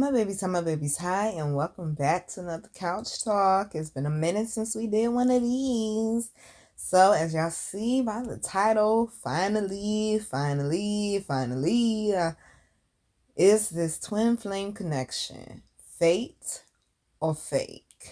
Hi my babies, hi, and welcome back to another couch talk. It's been a minute since we did one of these. So as y'all see by the title, finally, is this twin flame connection fate or fake?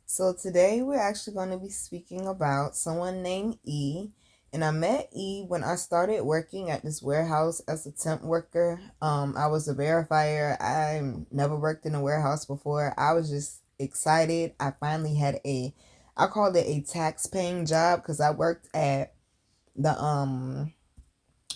So today we're actually going to be speaking about someone named E. And I met E when I started working at this warehouse as a temp worker. I was a verifier. I never worked in a warehouse before. I was just excited. I finally had I called it a tax paying job because I worked at the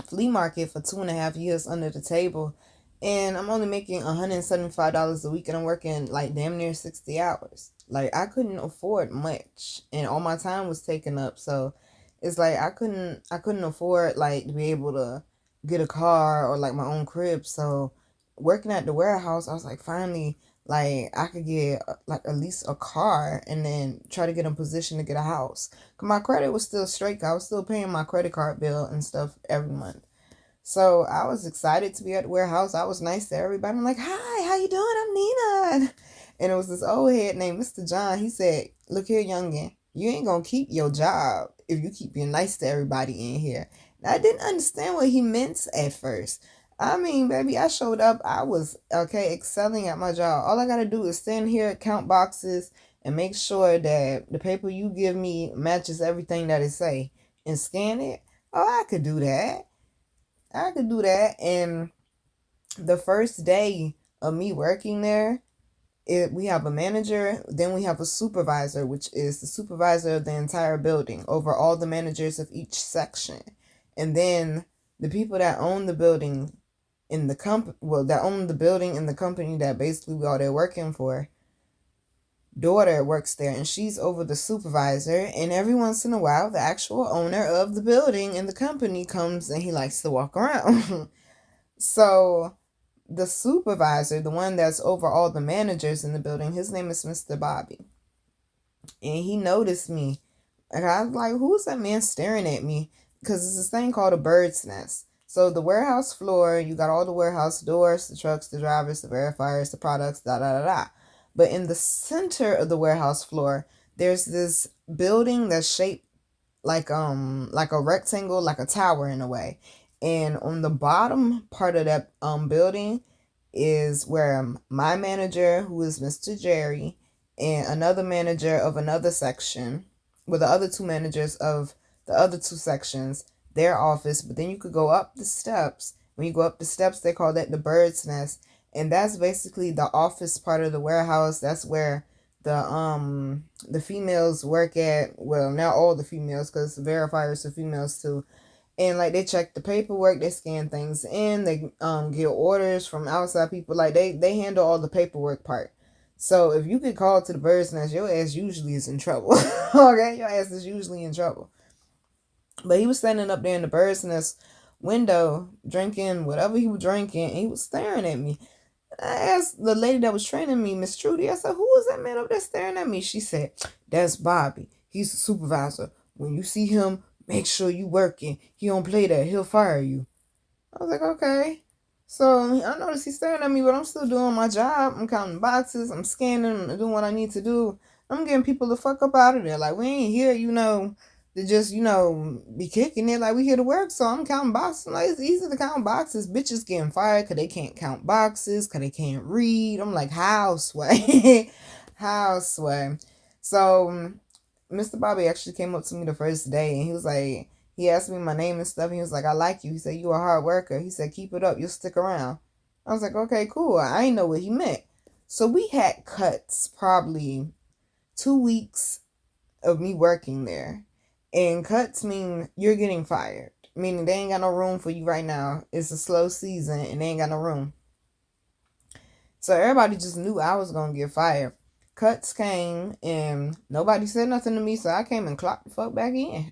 flea market for 2.5 years under the table. And I'm only making $175 a week and I'm working like damn near 60 hours. Like I couldn't afford much and all my time was taken up. So it's like I couldn't afford like to be able to get a car or like my own crib. So working at the warehouse, I was like finally like I could get like at least a car and then try to get in position to get a house. Cause my credit was still straight. I was still paying my credit card bill and stuff every month. So I was excited to be at the warehouse. I was nice to everybody. I'm like, hi, how you doing? I'm Nina. And it was this old head named Mr. John. He said, look here, youngin, you ain't going to keep your job if you keep being nice to everybody in here. Now, I didn't understand what he meant at first. I mean, baby, I showed up. I was, excelling at my job. All I got to do is stand here, count boxes, and make sure that the paper you give me matches everything that it say and scan it. Oh, I could do that. And the first day of me working there, we have a manager, then we have a supervisor, which is the supervisor of the entire building over all the managers of each section. And then the people that own the building in the that own the building in the company that basically we all they're working for, daughter works there and she's over the supervisor. And every once in a while, the actual owner of the building and the company comes and he likes to walk around. So the supervisor, the one that's over all the managers in the building, his name is Mr. Bobby. And he noticed me. And I was like, who's that man staring at me? Because it's this thing called a bird's nest. So the warehouse floor, you got all the warehouse doors, the trucks, the drivers, the verifiers, the products, da da da da. But in the center of the warehouse floor, there's this building that's shaped like a rectangle, like a tower in a way. And on the bottom part of that building is where my manager, who is Mr. Jerry, and another manager of another section, with the other two managers of the other two sections, their office. But then you could go up the steps. When you go up the steps, they call that the bird's nest. And that's basically the office part of the warehouse. That's where the females work at. Well, not all the females, because verifiers are females too. And like they check the paperwork, they scan things in, they get orders from outside people. Like they handle all the paperwork part. So if you get called to the bird's nest, your ass usually is in trouble. Okay, your ass is usually in trouble. But he was standing up there in the bird's nest window, drinking whatever he was drinking, and he was staring at me. I asked the lady that was training me, Miss Trudy, I said, who is that man up there staring at me? She said, that's Bobby. He's the supervisor. When you see him, make sure you working. He don't play that. He'll fire you. I was like, okay. So I noticed he's staring at me, but I'm still doing my job. I'm counting boxes. I'm scanning. I'm doing what I need to do. I'm getting people the fuck up out of there. Like, we ain't here, to just, be kicking it. Like, we here to work, so I'm counting boxes. Like, it's easy to count boxes. Bitches getting fired because they can't count boxes, because they can't read. I'm like, how, Sway? How, Sway? So Mr. Bobby actually came up to me the first day, and he was like, he asked me my name and stuff. He was like, I like you. He said, you a hard worker. He said, keep it up. You'll stick around. I was like, okay, cool. I didn't know what he meant. So we had cuts probably 2 weeks of me working there. And cuts mean you're getting fired. Meaning they ain't got no room for you right now. It's a slow season and they ain't got no room. So everybody just knew I was going to get fired. Cuts came and nobody said nothing to me. So I came and clocked the fuck back in.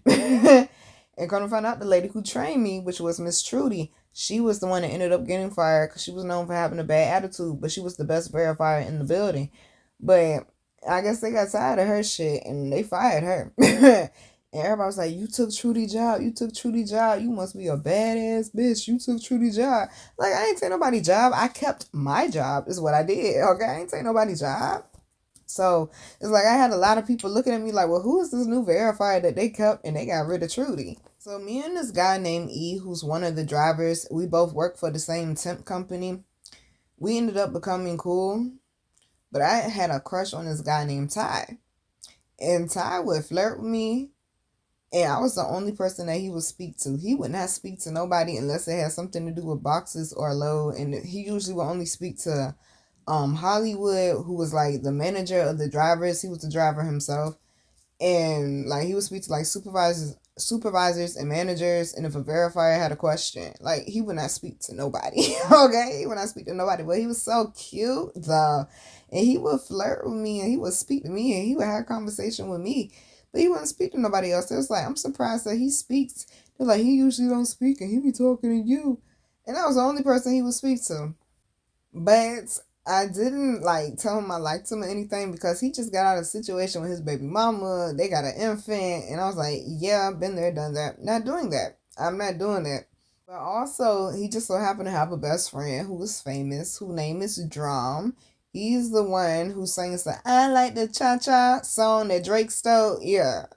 And come to find out, the lady who trained me, which was Miss Trudy, she was the one that ended up getting fired because she was known for having a bad attitude, but she was the best verifier in the building. But I guess they got tired of her shit and they fired her. And everybody was like, you took Trudy job. You took Trudy job. You must be a badass bitch. You took Trudy job. Like, I ain't take nobody job. I kept my job is what I did. Okay, I ain't take nobody job. So it's like I had a lot of people looking at me like, well, who is this new verifier that they kept and they got rid of Trudy? So me and this guy named E, who's one of the drivers, we both work for the same temp company. We ended up becoming cool, but I had a crush on this guy named Ty. And Ty would flirt with me, and I was the only person that he would speak to. He would not speak to nobody unless it had something to do with boxes or load. And he usually would only speak to Hollywood, who was like the manager of the drivers. He was the driver himself. And like he would speak to like supervisors and managers, and if a verifier had a question, like he would not speak to nobody. Okay, he would not speak to nobody, but he was so cute though, and he would flirt with me, and he would speak to me, and he would have a conversation with me, but he wouldn't speak to nobody else. It was like, I'm surprised that he speaks. They're like, he usually don't speak and he be talking to you, and I was the only person he would speak to. But I didn't like tell him I liked him or anything, because he just got out of a situation with his baby mama. They got an infant, and I was like, yeah, I've been there, done that. Not doing that. I'm not doing that. But also, he just so happened to have a best friend who was famous, whose name is Drum. He's the one who sings the I Like the Cha Cha song that Drake stole. Yeah,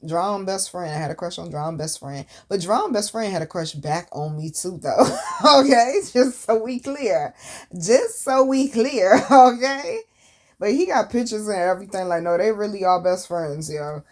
Drum best friend. I had a crush on Drum best friend. But Drum best friend had a crush back on me too, though. Okay? Just so we clear. Just so we clear. Okay? But he got pictures and everything. Like, no, they really are best friends, yo.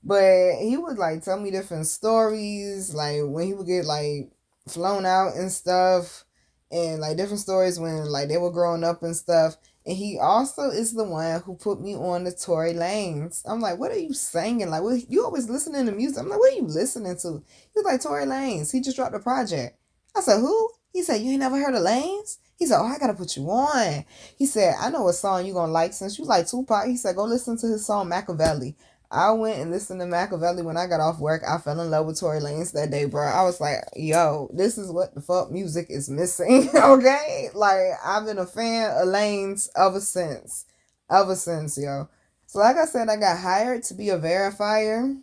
But he would like tell me different stories, like when he would get like flown out and stuff, and like different stories when like they were growing up and stuff. And he also is the one who put me on the Tory Lanez. I'm like, what are you singing? Like, what, you always listening to music. I'm like, what are you listening to? He was like, Tory Lanez. He just dropped a project. I said, who? He said, you ain't never heard of Lanez? He said, oh, I gotta put you on. He said, I know a song you gonna like since you like Tupac. He said, go listen to his song Machiavelli. I went and listened to Machiavelli when I got off work. I fell in love with Tory Lanez that day, bro. I was like, yo, this is what the fuck music is missing. Okay? Like, I've been a fan of Lanez ever since. Ever since, yo. So like I said, I got hired to be a verifier,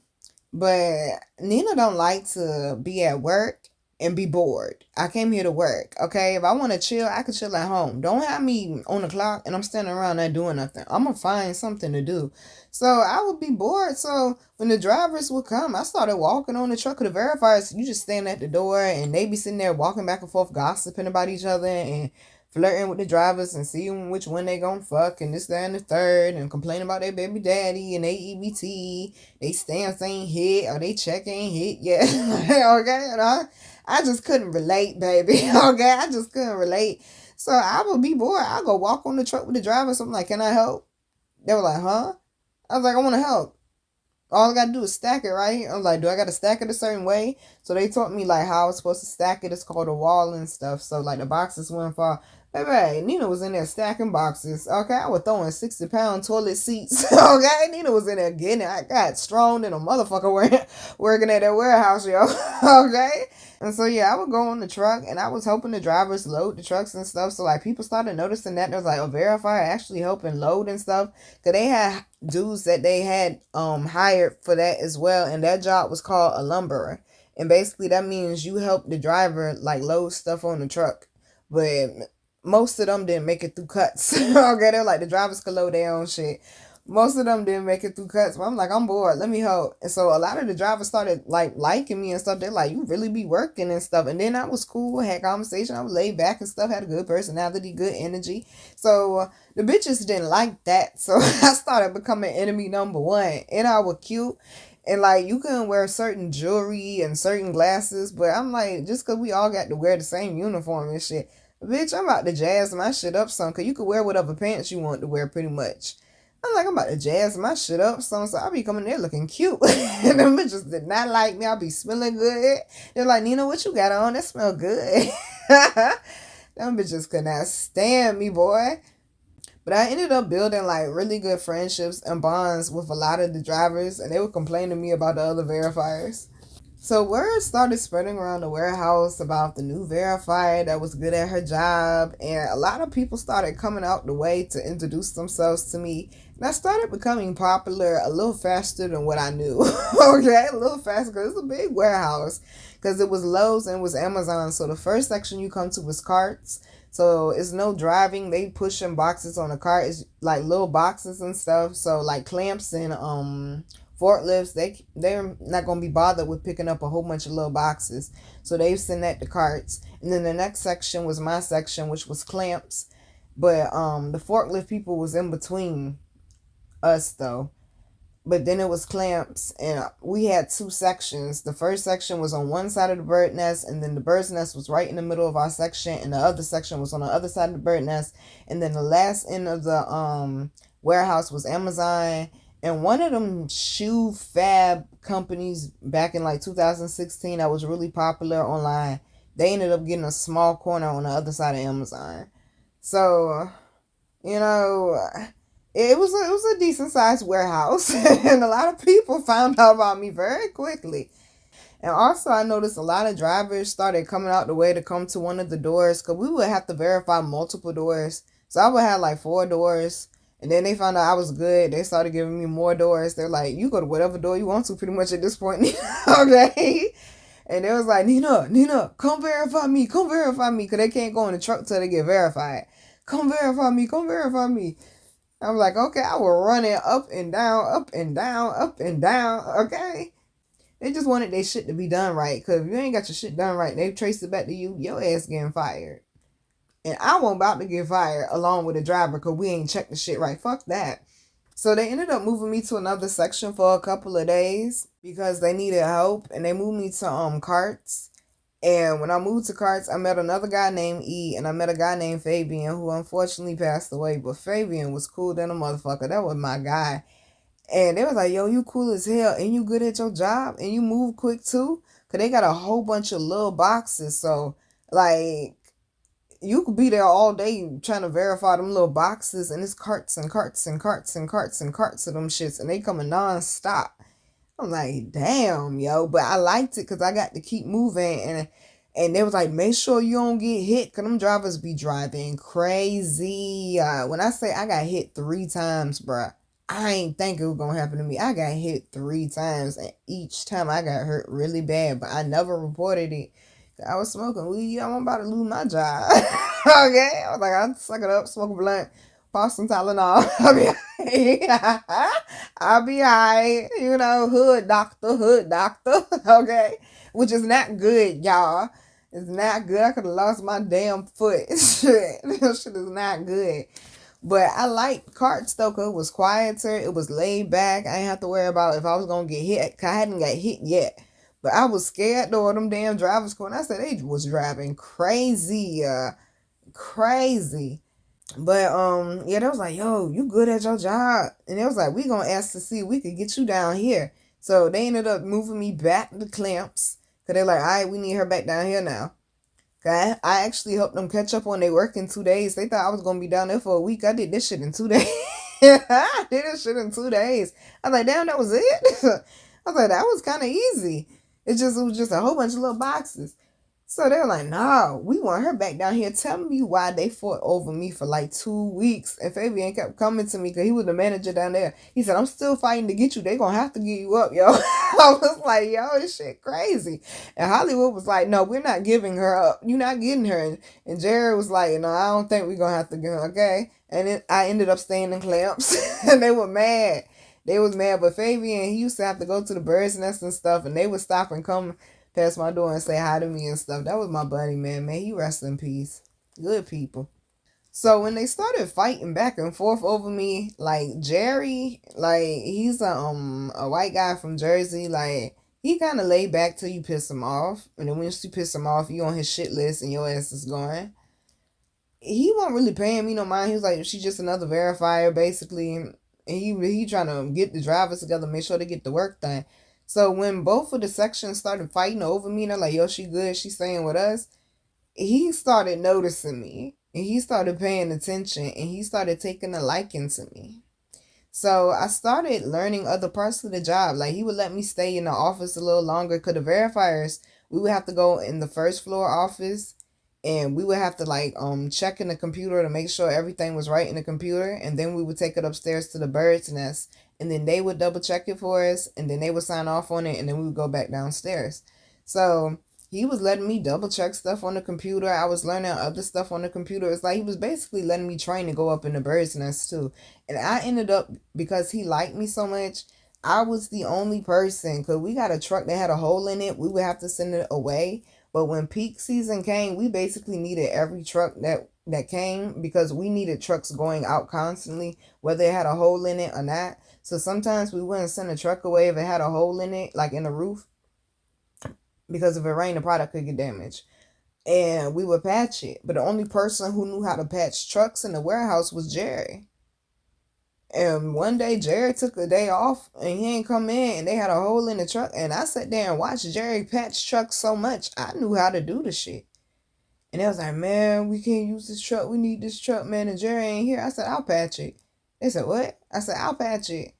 but Nina don't like to be at work and be bored. I came here to work, okay? If I want to chill, I can chill at home. Don't have me on the clock and I'm standing around not doing nothing. I'm going to find something to do. So I would be bored. So when the drivers would come, I started walking on the truck of the verifiers. You just stand at the door and they be sitting there walking back and forth, gossiping about each other and flirting with the drivers and seeing which one they gonna fuck and this, that, and the third, and complaining about their baby daddy and they EBT, they stamps ain't hit or they check ain't hit yet. Okay, and I just couldn't relate, baby. Okay, I just couldn't relate. So I would be bored. I go walk on the truck with the drivers. I'm like, can I help? They were like, huh? I was like, I want to help. All I got to do is stack it, right? I was like, do I got to stack it a certain way? So they taught me, like, how I was supposed to stack it. It's called a wall and stuff. So, like, the boxes wouldn't fall. Baby, Nina was in there stacking boxes. Okay, I was throwing 60-pound toilet seats. Okay, Nina was in there getting it. I got strong in a motherfucker working at that warehouse, yo. Okay? And so, yeah, I would go on the truck, and I was helping the drivers load the trucks and stuff. So, like, people started noticing that. There was, like, a verifier actually helping load and stuff. Because they had dudes that they had hired for that as well. And that job was called a lumberer. And basically, that means you help the driver, like, load stuff on the truck. But most of them didn't make it through cuts. Okay, they're like, the drivers could load their own shit. Most of them didn't make it through cuts. But I'm like, I'm bored. Let me help. And so a lot of the drivers started like liking me and stuff. They're like, you really be working and stuff. And then I was cool, had conversation. I was laid back and stuff, had a good personality, good energy. So the bitches didn't like that. So I started becoming enemy number one. And I was cute. And like, you couldn't wear certain jewelry and certain glasses. But I'm like, just because we all got to wear the same uniform and shit. Bitch, I'm about to jazz my shit up some, because you could wear whatever pants you want to wear pretty much. I'm like, I'm about to jazz my shit up some, so I'll be coming there looking cute. And them bitches did not like me. I'll be smelling good. They're like, Nina, what you got on? That smell good. Them bitches could not stand me, boy. But I ended up building like really good friendships and bonds with a lot of the drivers, and they would complain to me about the other verifiers. So word started spreading around the warehouse about the new verifier that was good at her job, and a lot of people started coming out the way to introduce themselves to me. And I started becoming popular a little faster than what I knew. Okay, a little faster because it's a big warehouse. Because it was Lowe's and it was Amazon. So the first section you come to was carts. So it's no driving. They pushing boxes on the cart. It's like little boxes and stuff. So like clamps and forklifts, they're not gonna be bothered with picking up a whole bunch of little boxes, so they send that to carts. And then the next section was my section, which was clamps, but the forklift people was in between us though. But then it was clamps, and we had two sections. The first section was on one side of the bird nest, and then the bird's nest was right in the middle of our section, and the other section was on the other side of the bird nest. And then the last end of the warehouse was Amazon. And one of them shoe FAB companies back in like 2016 that was really popular online, they ended up getting a small corner on the other side of Amazon. So, you know, it was a decent sized warehouse, and a lot of people found out about me very quickly. And also, I noticed a lot of drivers started coming out the way to come to one of the doors, because we would have to verify multiple doors. So I would have like 4 doors. And then they found out I was good. They started giving me more doors. They're like, you go to whatever door you want to pretty much at this point. Okay? And they was like, Nina, come verify me. Come verify me. Because they can't go in the truck till they get verified. Come verify me. Come verify me. I'm like, okay, I will run it up and down, up and down, up and down. Okay? They just wanted their shit to be done right. Because if you ain't got your shit done right, they trace it back to you, your ass getting fired. And I wasn't about to get fired along with the driver because we ain't checked the shit right. Fuck that. So they ended up moving me to another section for a couple of days because they needed help. And they moved me to carts. And when I moved to carts, I met another guy named E, and I met a guy named Fabian who unfortunately passed away. But Fabian was cool than a motherfucker. That was my guy. And they was like, yo, you cool as hell, and you good at your job, and you move quick too. Because they got a whole bunch of little boxes. So, like, you could be there all day trying to verify them little boxes, and it's carts and carts and carts and carts and carts of them shits, and they coming non-stop. I'm like, damn, yo. But I liked it because I got to keep moving. And they was like, make sure you don't get hit, because them drivers be driving crazy. When I say I got hit 3 times, bruh, I ain't think it was going to happen to me. I got hit 3 times, and each time I got hurt really bad, but I never reported it. I was smoking weed. I'm about to lose my job. Okay? I was like, I'll suck it up, smoke a blunt, pop some Tylenol. I'll be alright. You know, hood doctor. Okay? Which is not good, y'all. It's not good. I could have lost my damn foot. Shit. That shit is not good. But I liked carts though, because it was quieter. It was laid back. I didn't have to worry about if I was going to get hit, because I hadn't got hit yet. But I was scared though of them damn drivers going. I said they was driving crazy, crazy. But yeah, they was like, yo, you good at your job? And they was like, we gonna ask to see if we could get you down here. So they ended up moving me back to clamps. Cause they're like, all right, we need her back down here now. I actually helped them catch up on their work in 2 days. They thought I was gonna be down there for a week. I did this shit in 2 days. I did this shit in 2 days. I was like, damn, that was it? I was like, that was kind of easy. It was just a whole bunch of little boxes. So they were like, no, we want her back down here. Tell me why they fought over me for like 2 weeks. And Fabian kept coming to me because he was the manager down there. He said, I'm still fighting to get you. They gonna have to get you up, yo. I was like, yo, this shit crazy. And Hollywood was like, no, we're not giving her up. You're not getting her. And Jared was like, no, I don't think we're gonna have to get her, okay? And then I ended up staying in clamps. And they were mad. They was mad. But Fabian, he used to have to go to the bird's nest and stuff. And they would stop and come past my door and say hi to me and stuff. That was my buddy, man. May he rest in peace. Good people. So when they started fighting back and forth over me, like Jerry, like he's a white guy from Jersey, like he kind of laid back till you piss him off. And then once you piss him off, you on his shit list and your ass is going. He wasn't really paying me no mind. He was like, she's just another verifier, basically. And he trying to get the drivers together, make sure they get the work done. So when both of the sections started fighting over me, and they're like, yo, she good, she's staying with us, he started noticing me. And he started paying attention. And he started taking a liking to me. So I started learning other parts of the job. Like he would let me stay in the office a little longer because the verifiers, we would have to go in the first floor office and we would have to like check in the computer to make sure everything was right in the computer, and then we would take it upstairs to the bird's nest and then they would double check it for us and then they would sign off on it and then we would go back downstairs. So he was letting me double check stuff on the computer. I was learning other stuff on the computer. It's like he was basically letting me train to go up in the bird's nest too. And I ended up, because he liked me so much, I was the only person, because we got a truck that had a hole in it. We would have to send it away. But when peak season came, we basically needed every truck that came, because we needed trucks going out constantly, whether it had a hole in it or not. So sometimes we wouldn't send a truck away if it had a hole in it, like in the roof, because if it rained, the product could get damaged. And we would patch it. But the only person who knew how to patch trucks in the warehouse was Jerry. And one day Jerry took a day off and he ain't come in and they had a hole in the truck. And I sat there and watched Jerry patch trucks so much, I knew how to do the shit. And they was like, man, we can't use this truck. We need this truck, man. And Jerry ain't here. I said, I'll patch it. They said, what? I said, I'll patch it.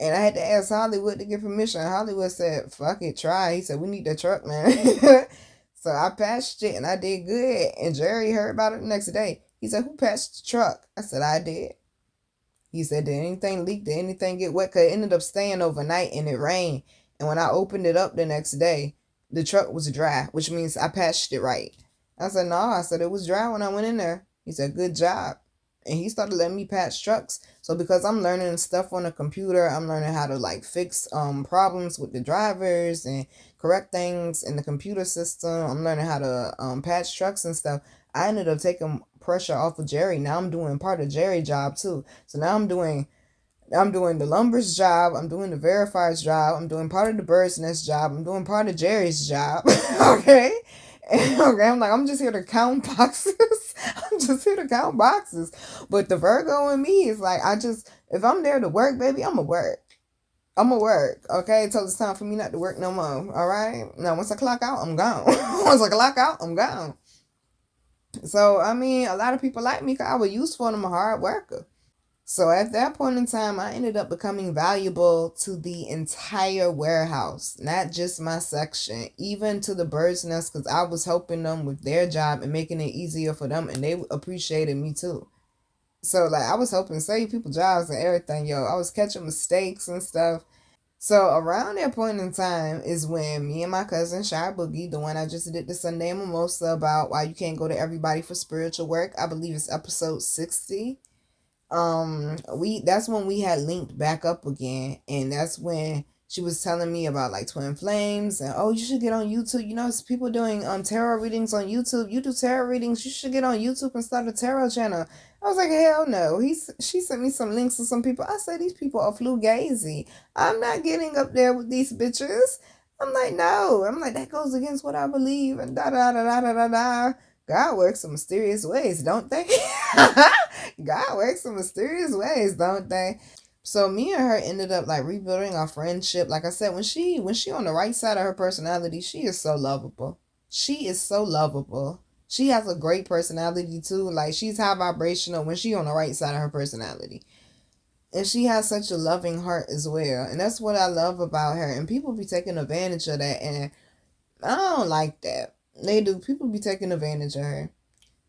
And I had to ask Hollywood to get permission. Hollywood said, fuck it, try. He said, we need that truck, man. So I patched it and I did good. And Jerry heard about it the next day. He said, who patched the truck? I said, I did. He said, did anything leak? Did anything get wet? Because it ended up staying overnight and it rained. And when I opened it up the next day, the truck was dry, which means I patched it right. I said, no, I said it was dry when I went in there. He said, good job. And he started letting me patch trucks. So because I'm learning stuff on the computer, I'm learning how to like fix problems with the drivers and correct things in the computer system. I'm learning how to patch trucks and stuff. I ended up taking pressure off of Jerry. Now I'm doing part of Jerry's job too. So now I'm doing the lumber's job. I'm doing the verifier's job. I'm doing part of the bird's nest job. I'm doing part of Jerry's job. Okay. And, okay, I'm like, I'm just here to count boxes. I'm just here to count boxes. But the Virgo in me is like, if I'm there to work, baby, I'm going to work. I'm going to work. Okay. Until it's time for me not to work no more. All right. Now, once I clock out, I'm gone. Once I clock out, I'm gone. So, I mean, a lot of people like me because I was useful and I'm a hard worker. So at that point in time, I ended up becoming valuable to the entire warehouse, not just my section, even to the bird's nest, because I was helping them with their job and making it easier for them, and they appreciated me too. So like I was helping save people jobs and everything, yo. I was catching mistakes and stuff. So around that point in time is when me and my cousin Shy Boogie, the one I just did the Sunday Mimosa about why you can't go to everybody for spiritual work, I believe it's episode 60. That's when we had linked back up again, and that's when she was telling me about like twin flames and, oh, you should get on YouTube. You know, it's people doing tarot readings on YouTube. You do tarot readings, you should get on YouTube and start a tarot channel. I was like, hell no. She sent me some links to some people. I said, these people are flugazy. I'm not getting up there with these bitches. I'm like, no. I'm like, that goes against what I believe and da da da da da da da. God works in mysterious ways, don't they? God works in mysterious ways, don't they? So me and her ended up like rebuilding our friendship. Like I said, when she on the right side of her personality, she is so lovable. She is so lovable. She has a great personality too. Like she's high vibrational when she on the right side of her personality. And she has such a loving heart as well. And that's what I love about her. And people be taking advantage of that. And I don't like that. They do. People be taking advantage of her.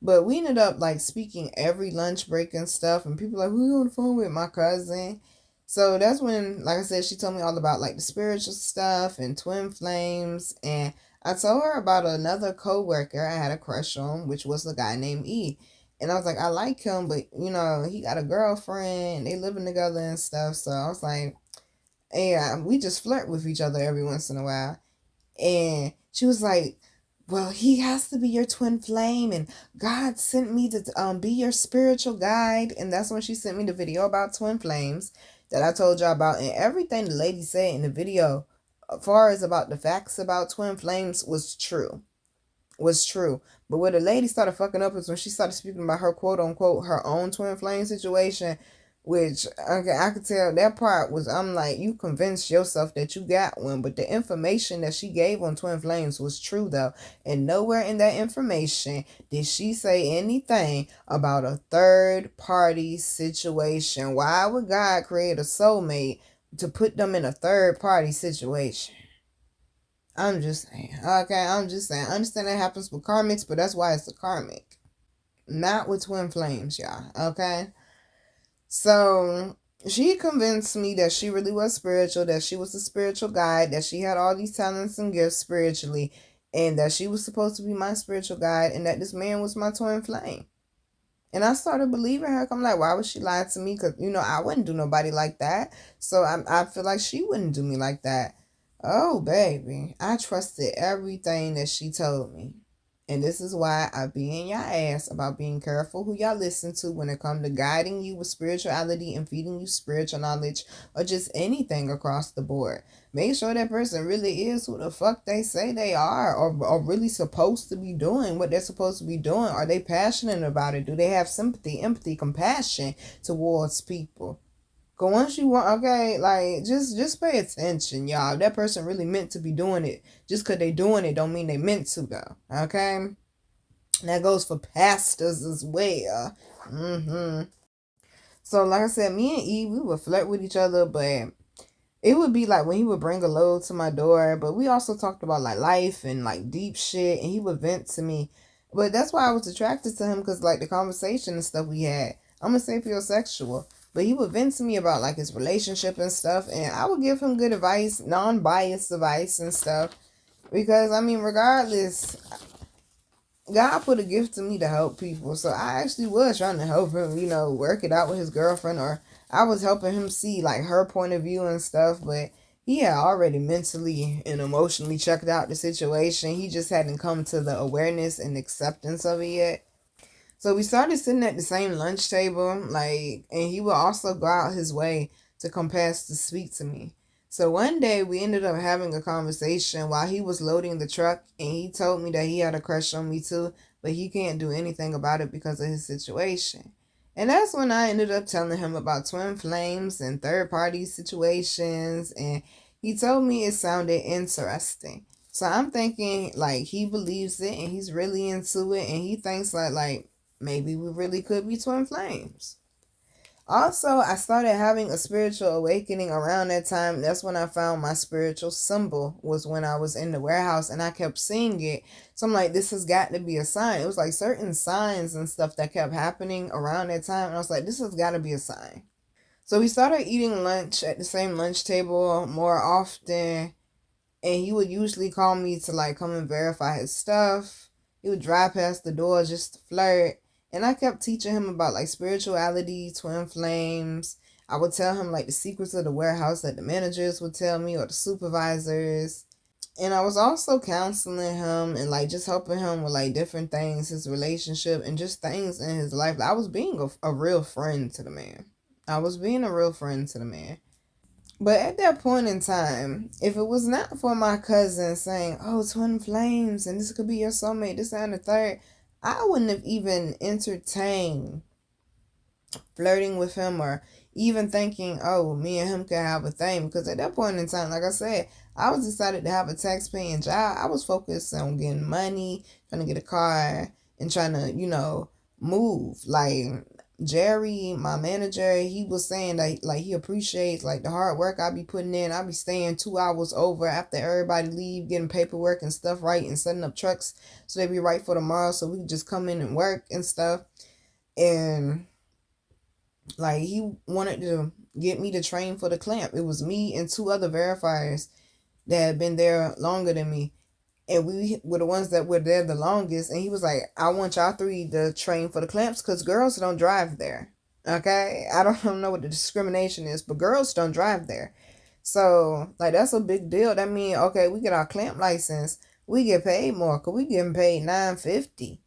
But we ended up like speaking every lunch break and stuff. And people like, who on the phone with? My cousin. So that's when, like I said, she told me all about like the spiritual stuff and twin flames. And I told her about another coworker I had a crush on, which was a guy named E. And I was like, I like him, but you know, he got a girlfriend. They living together and stuff. So I was like, yeah, we just flirt with each other every once in a while. And she was like, well, he has to be your twin flame, and God sent me to be your spiritual guide. And that's when she sent me the video about twin flames that I told y'all about. And everything the lady said in the video, as far as about the facts about twin flames, was true. But where the lady started fucking up is when she started speaking about her quote unquote her own twin flame situation, which, okay, I could tell that part was, I'm like, you convinced yourself that you got one, but the information that she gave on Twin Flames was true though, and nowhere in that information did she say anything about a third party situation. Why would God create a soulmate to put them in a third party situation? I'm just saying. Okay, I'm just saying. I understand that happens with karmics, but that's why it's a karmic. Not with twin flames, y'all. Okay? So she convinced me that she really was spiritual, that she was a spiritual guide, that she had all these talents and gifts spiritually, and that she was supposed to be my spiritual guide, and that this man was my twin flame. And I started believing her. I'm like, why would she lie to me? Because, I wouldn't do nobody like that. So I feel like she wouldn't do me like that. Oh, baby. I trusted everything that she told me. And this is why I be in your ass about being careful who y'all listen to when it comes to guiding you with spirituality and feeding you spiritual knowledge or just anything across the board. Make sure that person really is who the fuck they say they are, or really supposed to be doing what they're supposed to be doing. Are they passionate about it? Do they have sympathy, empathy, compassion towards people? Cause once you want, okay, like, just pay attention, y'all. That person really meant to be doing it. Just cause they doing it don't mean they meant to, though. Okay? And that goes for pastors as well. So, like I said, me and Eve, we would flirt with each other, but it would be like when he would bring a load to my door. But we also talked about like life and like deep shit, and he would vent to me. But that's why I was attracted to him, because like the conversation and stuff we had. I'm gonna say sexual. But he would vent to me about like his relationship and stuff, and I would give him good advice, non-biased advice and stuff. Because I mean, regardless, God put a gift to me to help people. So I actually was trying to help him, work it out with his girlfriend, or I was helping him see like her point of view and stuff. But he had already mentally and emotionally checked out the situation. He just hadn't come to the awareness and acceptance of it yet. So we started sitting at the same lunch table, and he would also go out his way to come past to speak to me. So one day we ended up having a conversation while he was loading the truck, and he told me that he had a crush on me too, but he can't do anything about it because of his situation. And that's when I ended up telling him about twin flames and third party situations, and he told me it sounded interesting. So I'm thinking like he believes it and he's really into it, and he thinks like maybe we really could be twin flames. Also, I started having a spiritual awakening around that time. That's when I found my spiritual symbol, was when I was in the warehouse and I kept seeing it. So I'm like, this has got to be a sign. It was like certain signs and stuff that kept happening around that time. And I was like, this has got to be a sign. So we started eating lunch at the same lunch table more often. And he would usually call me to like come and verify his stuff. He would drive past the door just to flirt. And I kept teaching him about like spirituality, twin flames. I would tell him like the secrets of the warehouse that the managers would tell me, or the supervisors. And I was also counseling him and like just helping him with like different things, his relationship and just things in his life. I was being a real friend to the man. I was being a real friend to the man. But at that point in time, if it was not for my cousin saying, oh, twin flames, and this could be your soulmate, this and the third, I wouldn't have even entertained flirting with him or even thinking, oh, me and him could have a thing. Because at that point in time, like I said, I was decided to have a tax-paying job. I was focused on getting money, trying to get a car, and trying to, move. Like, Jerry, my manager, he was saying that like he appreciates like the hard work I be putting in. I be staying 2 hours over after everybody leave, getting paperwork and stuff right, and setting up trucks so they be right for tomorrow, so we can just come in and work and stuff. And like he wanted to get me to train for the clamp. It was me and 2 other verifiers that had been there longer than me. And we were the ones that were there the longest. And he was like, I want y'all 3 to train for the clamps because girls don't drive there. Okay? I don't know what the discrimination is, but girls don't drive there. So, like, that's a big deal. That means, okay, we get our clamp license. We get paid more because we getting paid $9.50.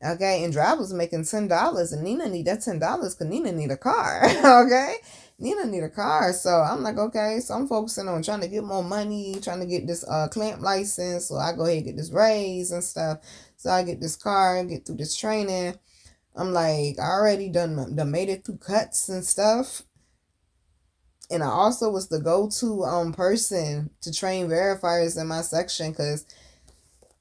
Okay? And drivers making $10. And Nina need that $10 because Nina need a car. Okay? Nina need a car. So I'm like, okay, so I'm focusing on trying to get more money, trying to get this clamp license, so I go ahead and get this raise and stuff, so I get this car and get through this training. I'm like, I already done made it through cuts and stuff. And I also was the go-to person to train verifiers in my section, because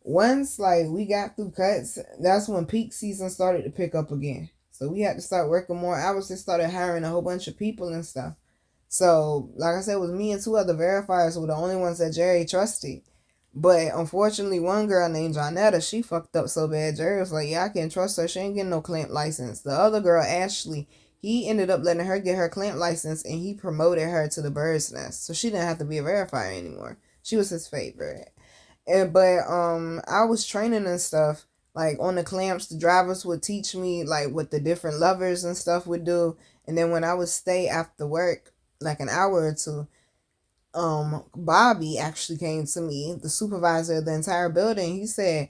once like we got through cuts, that's when peak season started to pick up again. So we had to start working more hours. They started hiring a whole bunch of people and stuff. So like I said, it was me and two other verifiers were the only ones that Jerry trusted. But unfortunately, one girl named Jonetta, she fucked up so bad. Jerry was like, yeah, I can't trust her. She ain't getting no clamp license. The other girl, Ashley, he ended up letting her get her clamp license, and he promoted her to the bird's nest. So she didn't have to be a verifier anymore. She was his favorite. But I was training and stuff. Like on the clamps, the drivers would teach me like what the different levers and stuff would do. And then when I would stay after work, like an hour or two, Bobby actually came to me, the supervisor of the entire building. He said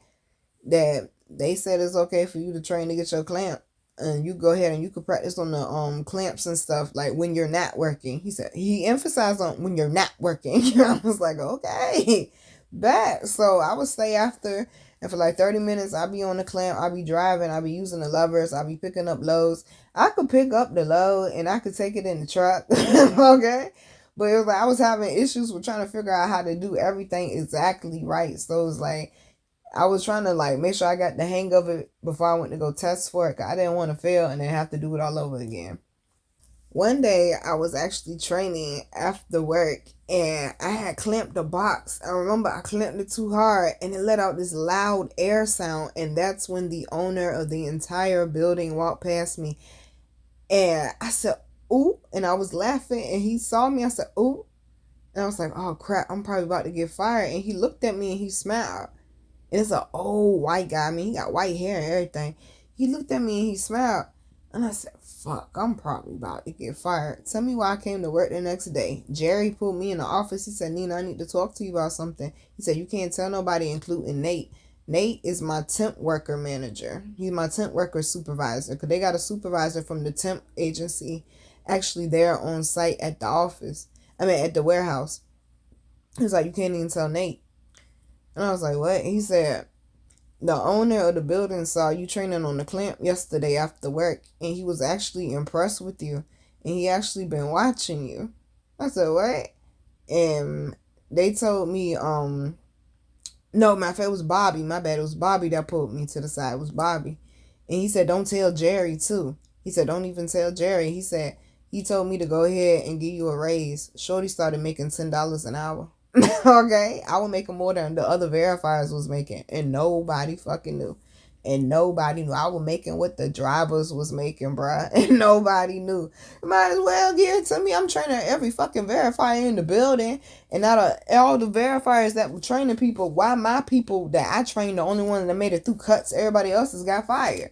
that they said it's okay for you to train to get your clamp, and you go ahead and you could practice on the clamps and stuff like when you're not working. He said he emphasized on when you're not working. I was like, okay, bet. So I would stay after, and for like 30 minutes I'll be on the clamp, I'll be driving, I'll be using the levers, I'll be picking up loads. I could pick up the load and I could take it in the truck. Okay. But it was like I was having issues with trying to figure out how to do everything exactly right. So it was like I was trying to like make sure I got the hang of it before I went to go test for it, 'cause I didn't want to fail and then have to do it all over again. One day I was actually training after work, and I had clamped the box. I remember I clamped it too hard and it let out this loud air sound, and that's when the owner of the entire building walked past me, and I said, ooh, and I was laughing, and he saw me. I said, ooh, and I was like, oh crap, I'm probably about to get fired. And he looked at me and he smiled. And it's an old white guy. I mean, he got white hair and everything. He looked at me and he smiled. And I said, fuck, I'm probably about to get fired. Tell me why I came to work the next day. Jerry pulled me in the office. He said, Nina, I need to talk to you about something. He said, you can't tell nobody, including Nate. Nate is my temp worker manager. He's my temp worker supervisor. Because they got a supervisor from the temp agency actually there on site at the office. I mean, at the warehouse. He's like, you can't even tell Nate. And I was like, what? He said, the owner of the building saw you training on the clamp yesterday after work, and he was actually impressed with you, and he actually been watching you. I said, what? And they told me, no, my fact, it was Bobby. My bad. It was Bobby that pulled me to the side. It was Bobby. And he said, don't tell Jerry, too. He said, don't even tell Jerry. He said, he told me to go ahead and give you a raise. Shorty started making $10 an hour. Okay, I was making more than the other verifiers was making, and nobody fucking knew. And nobody knew. I was making what the drivers was making, bruh. And nobody knew. Might as well give it to me. I'm training every fucking verifier in the building. And out of all the verifiers that were training people, why my people that I trained the only one that made it through cuts, everybody else has got fired?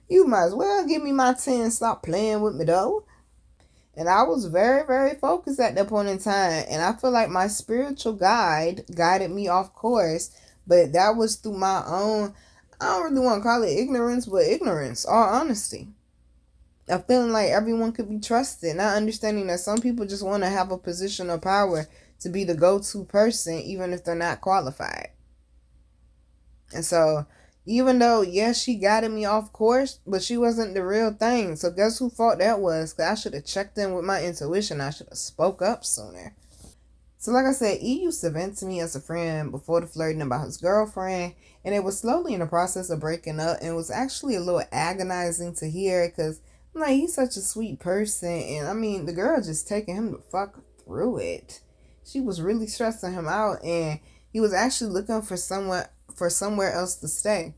You might as well give me my 10. Stop playing with me, though. And I was very, very focused at that point in time. And I feel like my spiritual guide guided me off course. But that was through my own, I don't really want to call it ignorance, but ignorance, all honesty. Of feeling like everyone could be trusted. Not understanding that some people just want to have a position of power to be the go-to person, even if they're not qualified. And so, even though, yes, she guided me off course, but she wasn't the real thing. So guess who fault that was? Because I should have checked in with my intuition. I should have spoke up sooner. So like I said, E used to vent to me as a friend before the flirting about his girlfriend. And it was slowly in the process of breaking up. And it was actually a little agonizing to hear, because I'm like, he's such a sweet person. And I mean, the girl just taking him the fuck through it. She was really stressing him out. And he was actually looking for somewhere else to stay.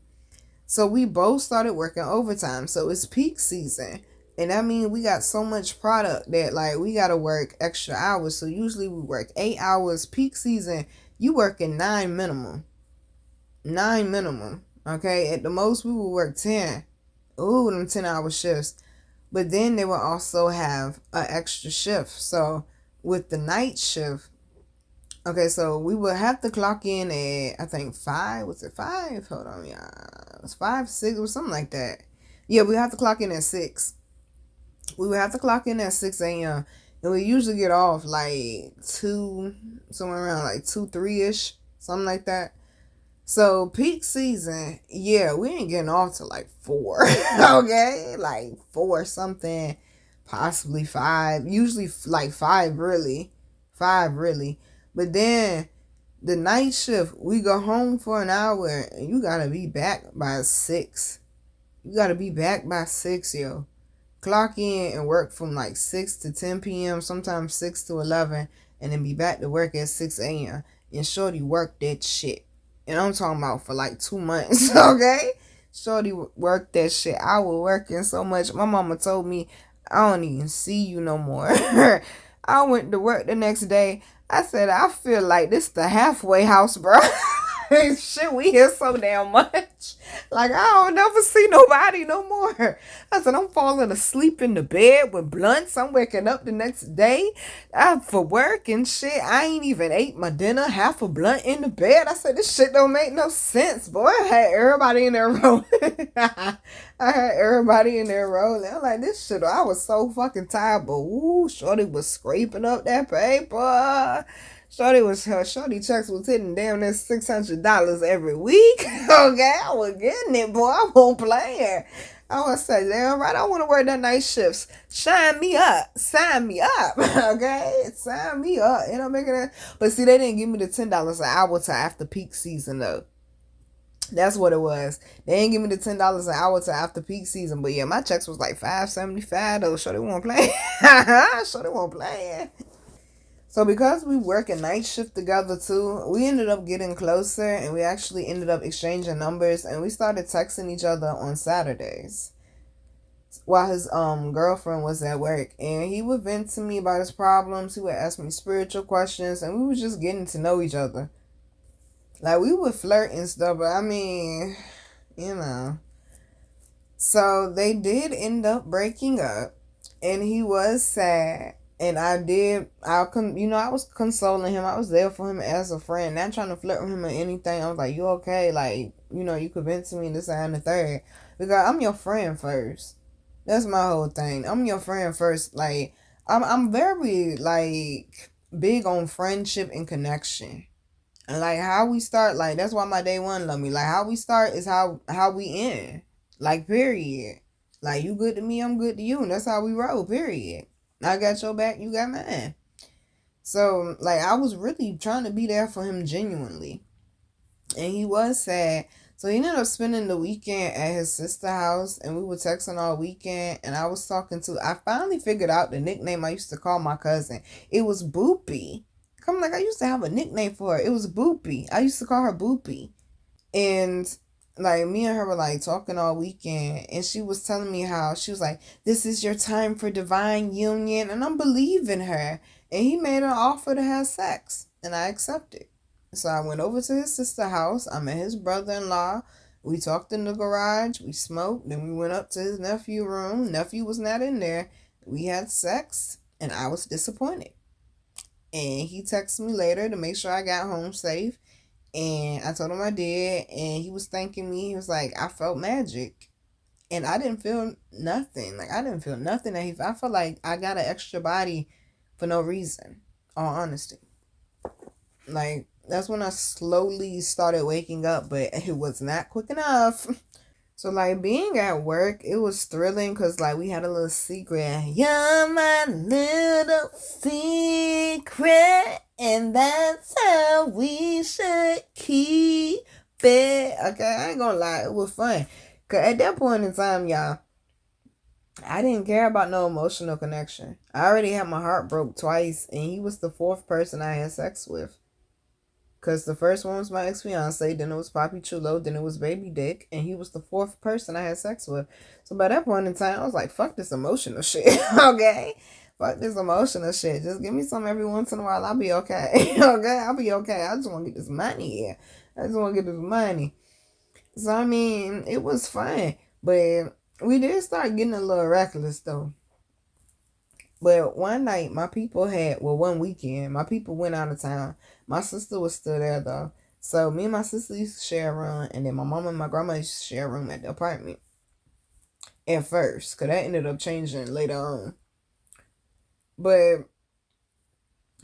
So we both started working overtime. So it's peak season. And that means we got so much product that like we gotta work extra hours. So usually we work 8 hours. Peak season, you working 9 minimum. 9 minimum. Okay. At the most we will work 10. Ooh, them 10-hour shifts. But then they will also have an extra shift. So with the night shift, okay, so we would have to clock in at, I think, 5. Was it 5? Hold on, yeah. It was 5, 6, or something like that. Yeah, we have to clock in at 6. We would have to clock in at 6 a.m. And we usually get off like 2, somewhere around like 2, 3-ish, something like that. So peak season, yeah, we ain't getting off till like 4. Okay, like 4 something, possibly 5. Usually like 5 really, 5 really. But then the night shift, we go home for an hour, and you gotta be back by 6. You gotta be back by 6, yo. Clock in and work from like 6 to 10 p.m., sometimes 6 to 11, and then be back to work at 6 a.m. And shorty worked that shit. And I'm talking about for like 2 months, okay? Shorty worked that shit. I was working so much. My mama told me, I don't even see you no more. I went to work the next day. I said, I feel like this the halfway house, bro. Shit, we hear so damn much. Like, I don't never see nobody no more. I said, I'm falling asleep in the bed with blunts. I'm waking up the next day for work and shit. I ain't even ate my dinner, half a blunt in the bed. I said, this shit don't make no sense, boy. I had everybody in there rolling. I had everybody in there rolling. I'm like, this shit, I was so fucking tired, but ooh, shorty was scraping up that paper. Shorty checks was hitting damn near $600 every week. Okay, I was getting it, boy. I won't play it. I was saying, damn right, I want to work that night shifts. Shine me up. Sign me up. Okay? Sign me up. You know, making that. But see, they didn't give me the $10 an hour till after peak season, though. That's what it was. They didn't give me the $10 an hour till after peak season. But yeah, my checks was like $5.75 though. Shorty won't play. Shorty won't play. So because we work a night shift together too, we ended up getting closer, and we actually ended up exchanging numbers, and we started texting each other on Saturdays while his girlfriend was at work. And he would vent to me about his problems. He would ask me spiritual questions, and we were just getting to know each other. Like, we would flirt and stuff, but I mean, you know. So they did end up breaking up, and he was sad. And I was consoling him. I was there for him as a friend, not trying to flirt with him or anything. I was like, you okay? Like, you convincing me this, that, and the third. Because I'm your friend first. That's my whole thing. I'm your friend first. Like, I'm very, like, big on friendship and connection. And, like, how we start, like, that's why my day one love me. Like, how we start is how we end. Like, period. Like, you good to me, I'm good to you. And that's how we roll, period. I got your back, you got mine. So, like, I was really trying to be there for him genuinely. And he was sad. So, he ended up spending the weekend at his sister's house. And we were texting all weekend. And I finally figured out the nickname I used to call my cousin. It was Boopy. I used to have a nickname for her. It was Boopy. I used to call her Boopy. And like, me and her were like talking all weekend, and she was telling me how she was like, this is your time for divine union, and I'm believing her. And he made an offer to have sex, and I accepted. So I went over to his sister's house. I met his brother-in-law. We talked in the garage. We smoked. Then we went up to his nephew's room. Nephew was not in there. We had sex, and I was disappointed. And he texted me later to make sure I got home safe. And I told him I did, and he was thanking me. He was like, I felt magic. And I didn't feel nothing. Like, I didn't feel nothing. I felt like I got an extra body for no reason, all honesty. Like, that's when I slowly started waking up, but it was not quick enough. So, like, being at work, it was thrilling because, like, we had a little secret. You're my little secret, and that's how we should keep it. Okay, I ain't gonna lie, it was fun. Because at that point in time, y'all, I didn't care about no emotional connection. I already had my heart broke twice, and he was the 4th person I had sex with. Because the first one was my ex-fiance, then it was Papi Chulo, then it was Baby Dick, and he was the 4th person I had sex with. So by that point in time, I was like, fuck this emotional shit, okay? Fuck this emotional shit. Just give me some every once in a while, I'll be okay, okay? I'll be okay. I just want to get this money here. I just want to get this money. So, I mean, it was fun, but we did start getting a little reckless, though. But one weekend, my people went out of town. My sister was still there, though. So me and my sister used to share a room, and then my mom and my grandma used to share a room at the apartment. At first, because that ended up changing later on. But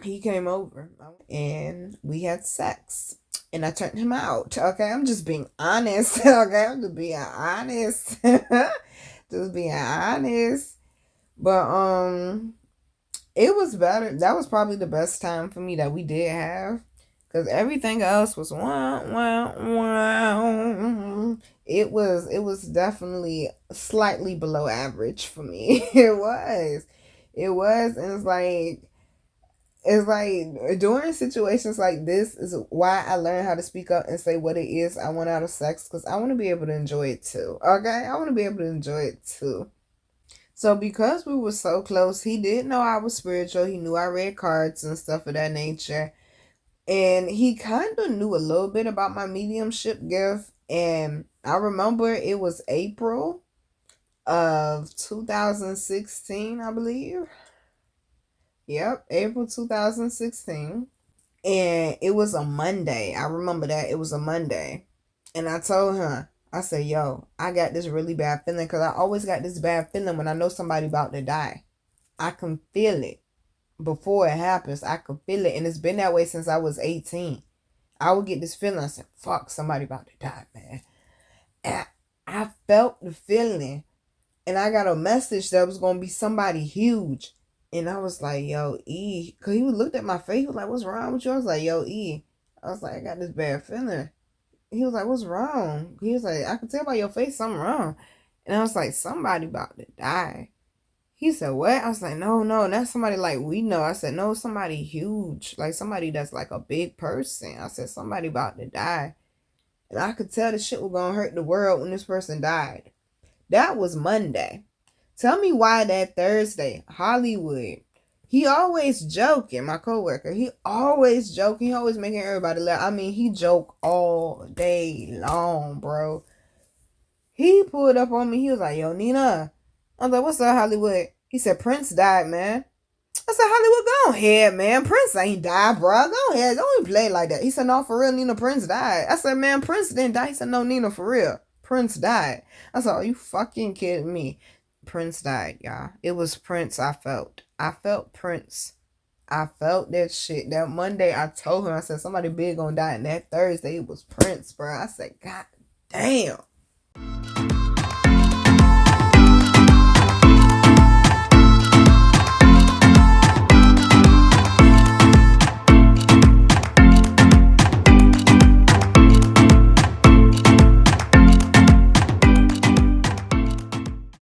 he came over, and we had sex. and I turned him out. Okay, I'm just being honest. Okay, I'm just being honest. Just being honest. But it was better. That was probably the best time for me that we did have. Cause everything else was wow. It was definitely slightly below average for me. It was. It was, and it's like during situations like this is why I learned how to speak up and say what it is I want out of sex, because I want to be able to enjoy it too. Okay, I want to be able to enjoy it too. So because we were so close, he did know I was spiritual. He knew I read cards and stuff of that nature. And he kind of knew a little bit about my mediumship gift. And I remember it was April of 2016, I believe. Yep, April 2016. And it was a Monday. I remember that. It was a Monday. And I told him, I said, yo, I got this really bad feeling, because I always got this bad feeling when I know somebody about to die. I can feel it. Before it happens, I can feel it. And it's been that way since I was 18. I would get this feeling. I said, fuck, somebody about to die, man. And I felt the feeling. And I got a message that was going to be somebody huge. And I was like, yo, E. Because he looked at my face. He was like, what's wrong with you? I was like, yo, E. I was like, I got this bad feeling. He was like, what's wrong? He was like, I can tell by your face something wrong. And I was like, somebody about to die. He said, what? I was like, no, that's somebody like we know. I said, no, somebody huge. Like somebody that's like a big person. I said, somebody about to die. And I could tell the shit was going to hurt the world when this person died. That was Monday. Tell me why that Thursday, Hollywood. He always joking, my coworker. He always joking. He always making everybody laugh. I mean, he joke all day long, bro. He pulled up on me. He was like, yo, Nina. I was like, what's up, Hollywood? He said, Prince died, man. I said, Hollywood, go ahead, man. Prince ain't died, bro. Go ahead. Don't even play like that. He said, no, for real, Nina, Prince died. I said, man, Prince didn't die. He said, no, Nina, for real. Prince died. I said, are you fucking kidding me? Prince died, y'all. It was Prince I felt. I felt Prince. I felt that shit. That Monday, I told him, I said, somebody big gonna die. And that Thursday, it was Prince, bro. I said, God damn.